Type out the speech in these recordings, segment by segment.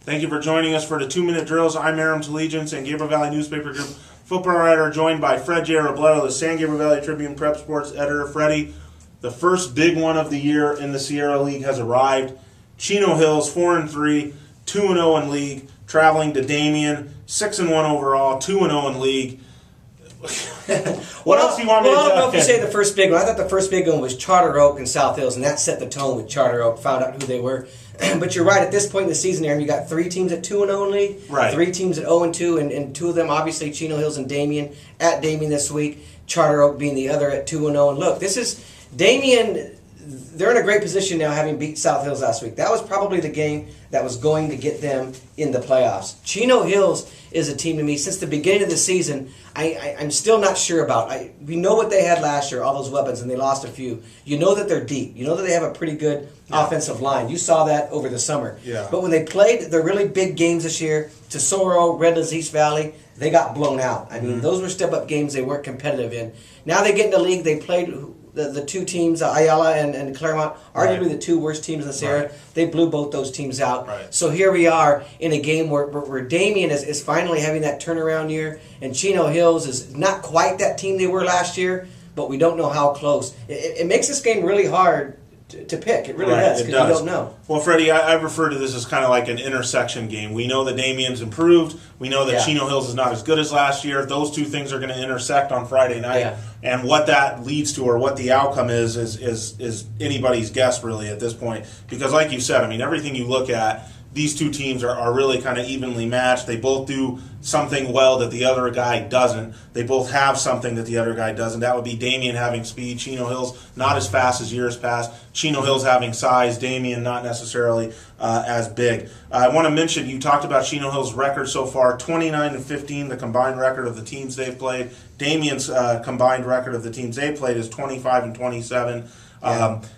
Thank you for joining us for the 2-minute drills. I'm Aram's Allegiance and Gabriel Valley Newspaper Group football writer, joined by Fred J. Robledo, the San Gabriel Valley Tribune Prep Sports editor. Freddie, the first big one of the year in the Sierra League has arrived. Chino Hills 4-3, 2-0 in league, traveling to Damien, 6-1 overall, 2-0 in league. What else do you want me to Well, I don't know tell if you say the first big one. I thought the first big one was Charter Oak and South Hills, and that set the tone with Charter Oak, found out who they were. But you're right, at this point in the season, Aaron, you got 3 teams at 2-0 in league, right. 3 teams at 0-2, and 2 of them, obviously, Chino Hills and Damien, at Damien this week, Charter Oak being the other at 2-0. And look, this is, Damien, they're in a great position now, having beat South Hills last week. That was probably the game that was going to get them in the playoffs. Chino Hills is a team to me, since the beginning of the season, I'm still not sure about. We know what they had last year, all those weapons, and they lost a few. You know that they're deep. You know that they have a pretty good offensive line. You saw that over the summer. Yeah. But when they played their really big games this year, Tesoro, Redlands, East Valley, they got blown out. I mean, those were step-up games they weren't competitive in. Now they get in the league. They played the 2 teams, Ayala and Claremont, arguably the 2 worst teams in the Sierra. Right. They blew both those teams out. Right. So here we are in a game where Damien is finally having that turnaround year, and Chino Hills is not quite that team they were last year, but we don't know how close. It makes this game really hard to pick. It really does, because you don't know. Well, Freddie, I refer to this as kind of like an intersection game. We know that Damien's improved. We know that Chino Hills is not as good as last year. Those 2 things are going to intersect on Friday night. Yeah. And what that leads to, or what the outcome is anybody's guess, really, at this point. Because like you said, I mean, everything you look at, these 2 teams are really kind of evenly matched. They both do something well that the other guy doesn't. They both have something that the other guy doesn't. That would be Damien having speed, Chino Hills not as fast as years past. Chino Hills having size, Damien not necessarily as big. I want to mention, you talked about Chino Hills' record so far, 29-15, the combined record of the teams they've played. Damien's combined record of the teams they played is 25-27.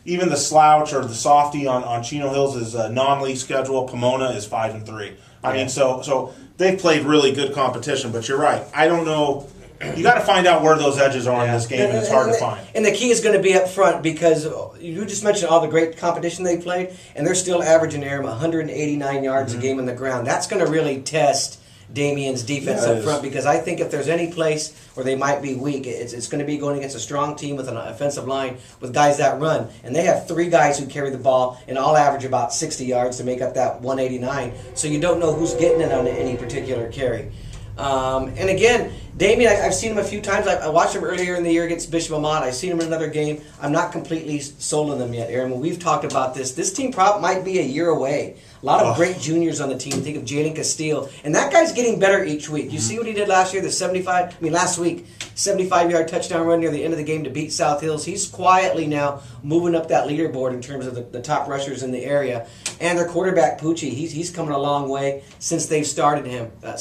Even the slouch or the softy on Chino Hills is a non-league schedule. Pomona is 5-3. I mean, so they've played really good competition. But you're right. I don't know. You got to find out where those edges are in this game, and it's hard to find. And the key is going to be up front, because you just mentioned all the great competition they played, and they're still averaging 189 yards a game on the ground. That's going to really test Damien's defense up front, because I think if there's any place where they might be weak, it's going to be going against a strong team with an offensive line with guys that run. And they have 3 guys who carry the ball and all average about 60 yards to make up that 189. So you don't know who's getting it on any particular carry. And again, Damien, I've seen him a few times. I watched him earlier in the year against Bishop Ahmad. I've seen him in another game. I'm not completely sold on them yet, Aaron. When we've talked about this team might be a year away. A lot of great juniors on the team. Think of Jalen Castile. And that guy's getting better each week. You see what he did last year, last week, 75-yard touchdown run near the end of the game to beat South Hills. He's quietly now moving up that leaderboard in terms of the top rushers in the area. And their quarterback, Poochie, he's coming a long way since they've started him. But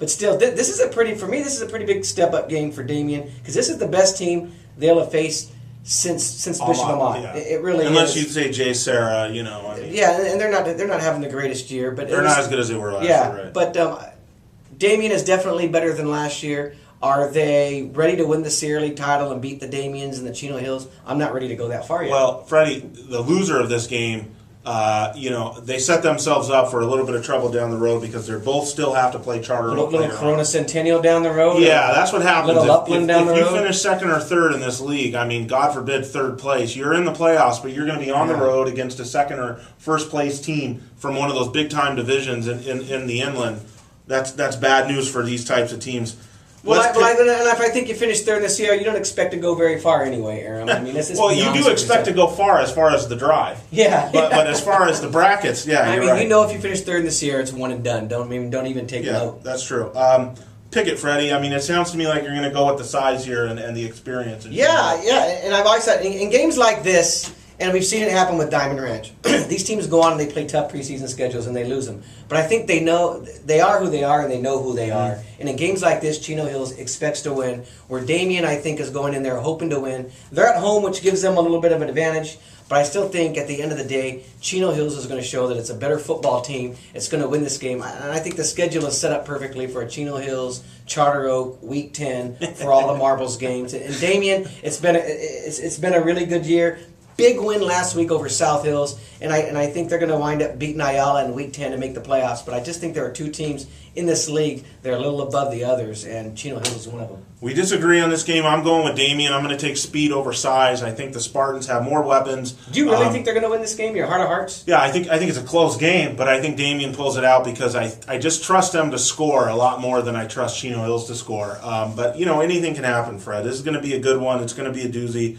still, this is a pretty big step-up game for Damien, because this is the best team they'll have faced since Bishop Ahmad. Yeah. It really Unless is. you say Jay Sarah, you know. I mean, yeah, and they're not having the greatest year, but they're not as good as they were last year, right? But Damien is definitely better than last year. Are they ready to win the Sierra League title and beat the Damiens and the Chino Hills? I'm not ready to go that far yet. Well, Freddie, the loser of this game, they set themselves up for a little bit of trouble down the road, because they both still have to play Charter Oak. Little Corona Centennial down the road? Yeah, that's what happens. Little Upland down the road? If you finish 2nd or 3rd in this league, I mean, God forbid 3rd place, you're in the playoffs, but you're going to be on the road against a 2nd or 1st place team from one of those big-time divisions in the inland. That's bad news for these types of teams. And if I think you finish 3rd in the Sierra, you don't expect to go very far anyway, Aaron. I mean, well, you do expect to go far as the drive. Yeah. But as far as the brackets, I mean, right. you know, if you finish 3rd in the Sierra, it's one and done. Don't even take note. Yeah, that's true. Pick it, Freddie. I mean, it sounds to me like you're going to go with the size here and the experience. Yeah. And I've always said, in games like this, and we've seen it happen with Diamond Ranch. These teams go on and they play tough preseason schedules and they lose them. But I think they know they are who they are, and they know who they are. And in games like this, Chino Hills expects to win, where Damien, I think, is going in there hoping to win. They're at home, which gives them a little bit of an advantage. But I still think at the end of the day, Chino Hills is going to show that it's a better football team. It's going to win this game. And I think the schedule is set up perfectly for a Chino Hills, Charter Oak, Week 10 for all the marbles games. And Damien, it's been a really good year. big win last week over South Hills, and I think they're going to wind up beating Ayala in Week 10 to make the playoffs. But I just think there are two teams in this league that are a little above the others, and Chino Hills is one of them. We disagree on this game. I'm going with Damien. I'm going to take speed over size. I think the Spartans have more weapons. Do you really think they're going to win this game? Your heart of hearts? Yeah, I think it's a close game, but I think Damien pulls it out because I just trust them to score a lot more than I trust Chino Hills to score. But anything can happen, Fred. This is going to be a good one. It's going to be a doozy.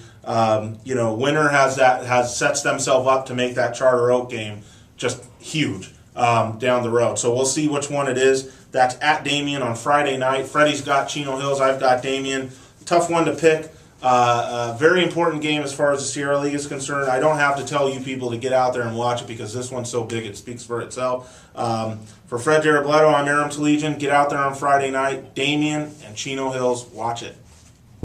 Winner sets themselves up to make that Charter Oak game just huge down the road. So we'll see which one it is. That's at Damien on Friday night. Freddie's got Chino Hills. I've got Damien. Tough one to pick. Very important game as far as the Sierra League is concerned. I don't have to tell you people to get out there and watch it because this one's so big it speaks for itself. For Fred Jarabletto, I'm Aram Legion. Get out there on Friday night. Damien and Chino Hills, watch it.